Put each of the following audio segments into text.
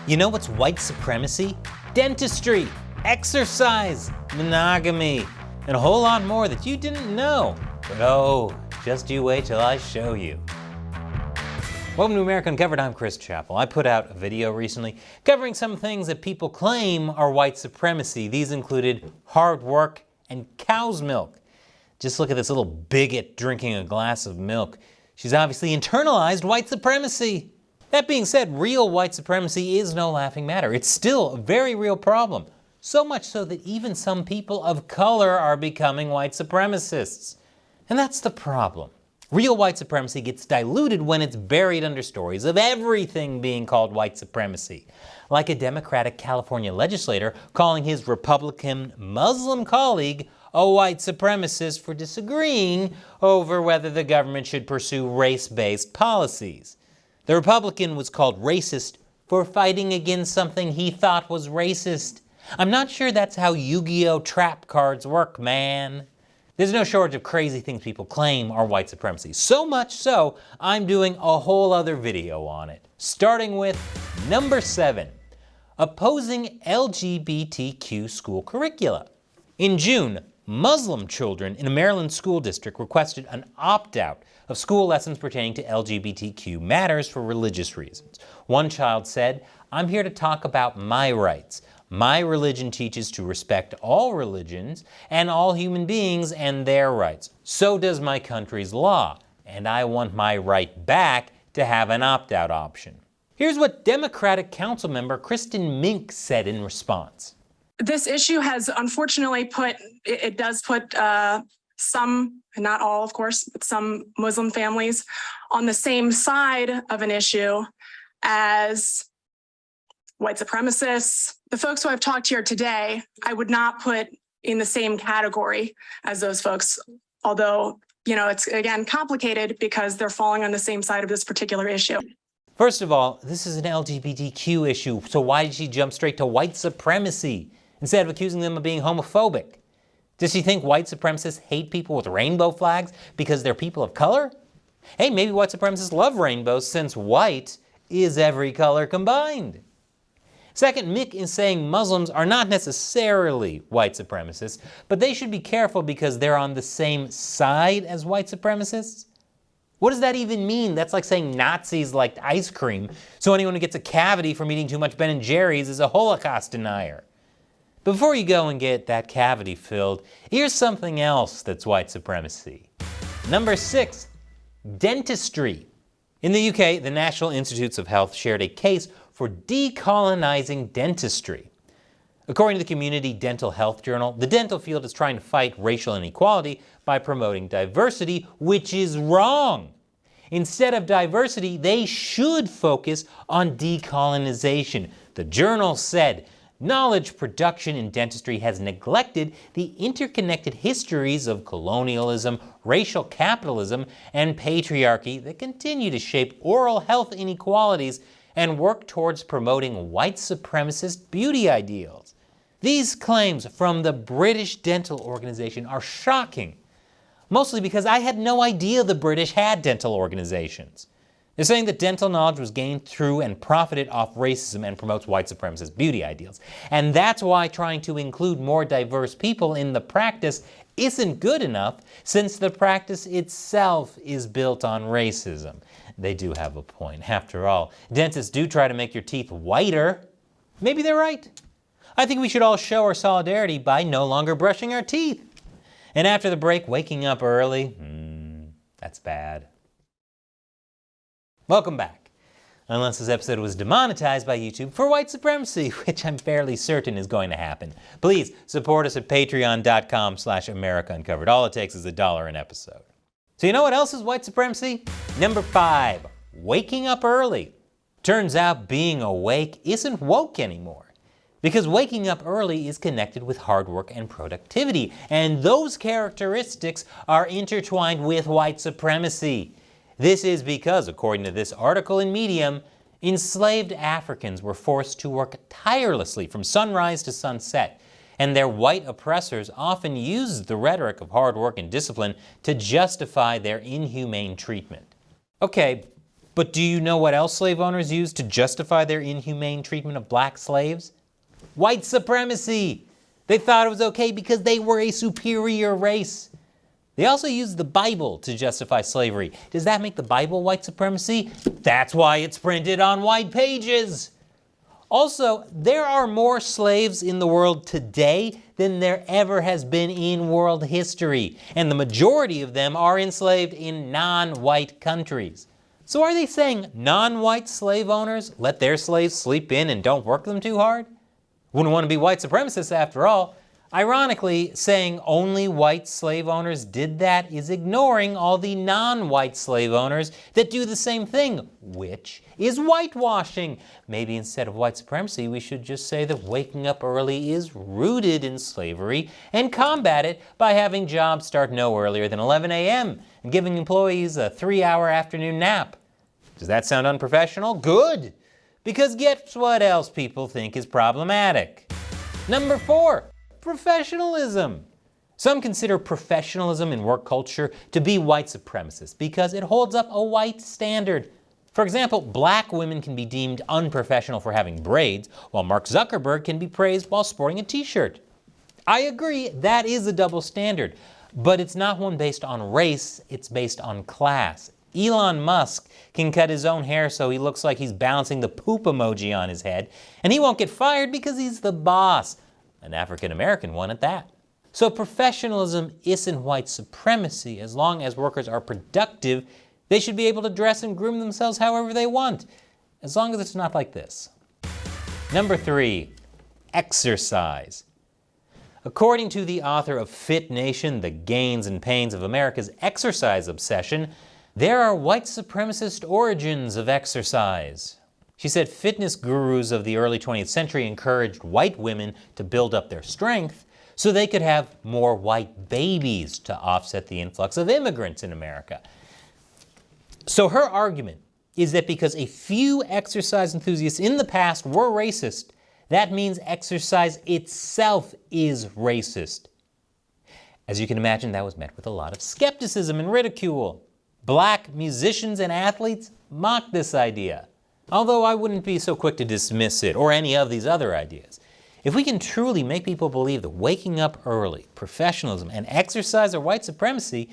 You know what's white supremacy? Dentistry, exercise, monogamy, and a whole lot more that you didn't know. But oh, just you wait till I show you. Welcome to America Uncovered, I'm Chris Chappell. I put out a video recently covering some things that people claim are white supremacy. These included hard work and cow's milk. Just look at this little bigot drinking a glass of milk. She's obviously internalized white supremacy. That being said, real white supremacy is no laughing matter. It's still a very real problem. So much so that even some people of color are becoming white supremacists. And that's the problem. Real white supremacy gets diluted when it's buried under stories of everything being called white supremacy. Like a Democratic California legislator calling his Republican Muslim colleague a white supremacist for disagreeing over whether the government should pursue race-based policies. The Republican was called racist for fighting against something he thought was racist. I'm not sure that's how Yu-Gi-Oh! Trap cards work, man. There's no shortage of crazy things people claim are white supremacy. So much so, I'm doing a whole other video on it. Starting with number 7, opposing LGBTQ school curricula. In June, Muslim children in a Maryland school district requested an opt-out of school lessons pertaining to LGBTQ matters for religious reasons. One child said, "I'm here to talk about my rights. My religion teaches to respect all religions and all human beings and their rights. So does my country's law, and I want my right back to have an opt-out option." Here's what Democratic Council member Kristen Mink said in response. This issue has unfortunately put some, and not all, of course, but some Muslim families on the same side of an issue as white supremacists. The folks who I've talked to here today, I would not put in the same category as those folks, although, it's again complicated because they're falling on the same side of this particular issue. First of all, this is an LGBTQ issue, so why did she jump straight to white supremacy instead of accusing them of being homophobic? Does she think white supremacists hate people with rainbow flags because they're people of color? Hey, maybe white supremacists love rainbows since white is every color combined. Second, Mick is saying Muslims are not necessarily white supremacists, but they should be careful because they're on the same side as white supremacists. What does that even mean? That's like saying Nazis liked ice cream, so anyone who gets a cavity from eating too much Ben & Jerry's is a Holocaust denier. Before you go and get that cavity filled, here's something else that's white supremacy. Number 6, dentistry. In the UK, the National Institutes of Health shared a case for decolonizing dentistry. According to the Community Dental Health Journal, the dental field is trying to fight racial inequality by promoting diversity, which is wrong. Instead of diversity, they should focus on decolonization. The journal said, knowledge production in dentistry has neglected the interconnected histories of colonialism, racial capitalism, and patriarchy that continue to shape oral health inequalities and work towards promoting white supremacist beauty ideals. These claims from the British Dental Organization are shocking, mostly because I had no idea the British had dental organizations. They're saying that dental knowledge was gained through and profited off racism and promotes white supremacist beauty ideals. And that's why trying to include more diverse people in the practice isn't good enough, since the practice itself is built on racism. They do have a point. After all, dentists do try to make your teeth whiter. Maybe they're right. I think we should all show our solidarity by no longer brushing our teeth. And after the break, waking up early, that's bad. Welcome back. Unless this episode was demonetized by YouTube for white supremacy, which I'm fairly certain is going to happen, please support us at patreon.com/America Uncovered. All it takes is $1 an episode. So you know what else is white supremacy? Number 5, waking up early. Turns out being awake isn't woke anymore, because waking up early is connected with hard work and productivity, and those characteristics are intertwined with white supremacy. This is because, according to this article in Medium, enslaved Africans were forced to work tirelessly from sunrise to sunset, and their white oppressors often used the rhetoric of hard work and discipline to justify their inhumane treatment. Okay, But do you know what else slave owners used to justify their inhumane treatment of black slaves? White supremacy! They thought it was okay because they were a superior race. They also used the Bible to justify slavery. Does that make the Bible white supremacy? That's why it's printed on white pages. Also, there are more slaves in the world today than there ever has been in world history, and the majority of them are enslaved in non-white countries. So are they saying non-white slave owners let their slaves sleep in and don't work them too hard? Wouldn't want to be white supremacists after all. Ironically, saying only white slave owners did that is ignoring all the non-white slave owners that do the same thing, which is whitewashing. Maybe instead of white supremacy, we should just say that waking up early is rooted in slavery and combat it by having jobs start no earlier than 11 a.m. and giving employees a 3-hour afternoon nap. Does that sound unprofessional? Good! Because guess what else people think is problematic? Number 4. Professionalism. Some consider professionalism in work culture to be white supremacist because it holds up a white standard. For example, black women can be deemed unprofessional for having braids, while Mark Zuckerberg can be praised while sporting a t-shirt. I agree, that is a double standard, but it's not one based on race, it's based on class. Elon Musk can cut his own hair so he looks like he's balancing the poop emoji on his head, and he won't get fired because he's the boss. An African-American one at that. So professionalism isn't white supremacy. As long as workers are productive, they should be able to dress and groom themselves however they want, as long as it's not like this. Number 3, exercise. According to the author of Fit Nation, The Gains and Pains of America's Exercise Obsession, there are white supremacist origins of exercise. She said fitness gurus of the early 20th century encouraged white women to build up their strength so they could have more white babies to offset the influx of immigrants in America. So her argument is that because a few exercise enthusiasts in the past were racist, that means exercise itself is racist. As you can imagine, that was met with a lot of skepticism and ridicule. Black musicians and athletes mocked this idea. Although I wouldn't be so quick to dismiss it, or any of these other ideas. If we can truly make people believe that waking up early, professionalism, and exercise are white supremacy,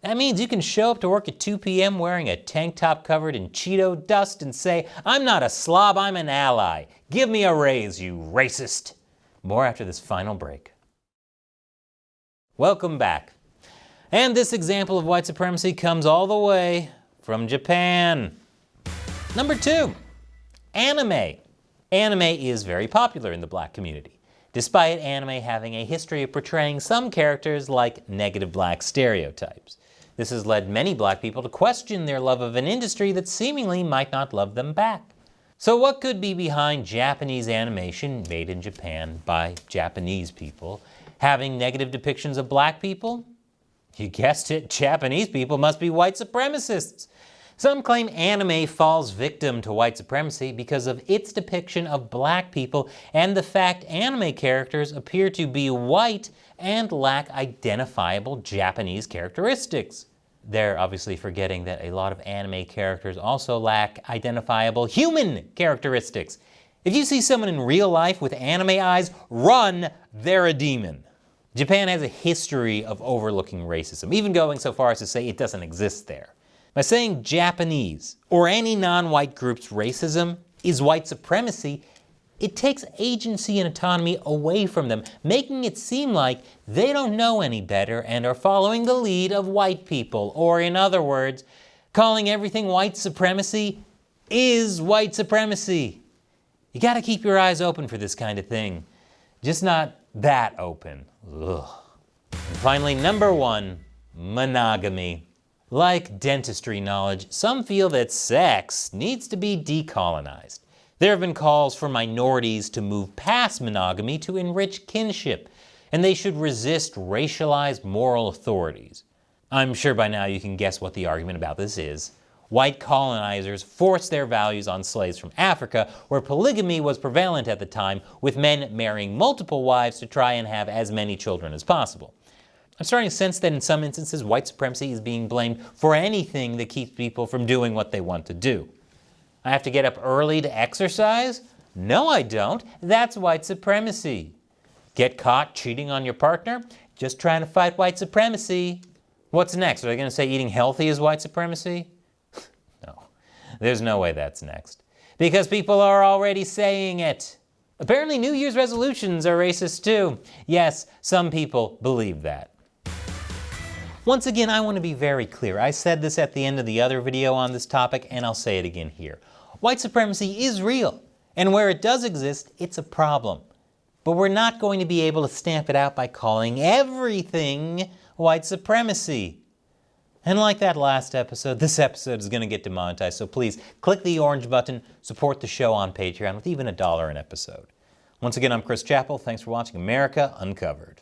that means you can show up to work at 2 p.m. wearing a tank top covered in Cheeto dust and say, "I'm not a slob, I'm an ally. Give me a raise, you racist." More after this final break. Welcome back. And this example of white supremacy comes all the way from Japan. Number 2, anime. Anime is very popular in the black community, despite anime having a history of portraying some characters like negative black stereotypes. This has led many black people to question their love of an industry that seemingly might not love them back. So what could be behind Japanese animation made in Japan by Japanese people having negative depictions of black people? You guessed it, Japanese people must be white supremacists. Some claim anime falls victim to white supremacy because of its depiction of black people and the fact anime characters appear to be white and lack identifiable Japanese characteristics. They're obviously forgetting that a lot of anime characters also lack identifiable human characteristics. If you see someone in real life with anime eyes, run, they're a demon. Japan has a history of overlooking racism, even going so far as to say it doesn't exist there. By saying Japanese or any non-white group's racism is white supremacy, it takes agency and autonomy away from them, making it seem like they don't know any better and are following the lead of white people, or in other words, calling everything white supremacy is white supremacy. You gotta keep your eyes open for this kind of thing, just not that open. Ugh. And finally, number 1, monogamy. Like dentistry knowledge, some feel that sex needs to be decolonized. There have been calls for minorities to move past monogamy to enrich kinship, and they should resist racialized moral authorities. I'm sure by now you can guess what the argument about this is. White colonizers forced their values on slaves from Africa, where polygamy was prevalent at the time, with men marrying multiple wives to try and have as many children as possible. I'm starting to sense that in some instances, white supremacy is being blamed for anything that keeps people from doing what they want to do. I have to get up early to exercise? No, I don't. That's white supremacy. Get caught cheating on your partner? Just trying to fight white supremacy. What's next? Are they going to say eating healthy is white supremacy? No, there's no way that's next. Because people are already saying it. Apparently New Year's resolutions are racist too. Yes, some people believe that. Once again, I want to be very clear. I said this at the end of the other video on this topic, and I'll say it again here. White supremacy is real, and where it does exist, it's a problem. But we're not going to be able to stamp it out by calling everything white supremacy. And like that last episode, this episode is going to get demonetized, so please click the orange button, support the show on Patreon with even $1 an episode. Once again, I'm Chris Chappell. Thanks for watching America Uncovered.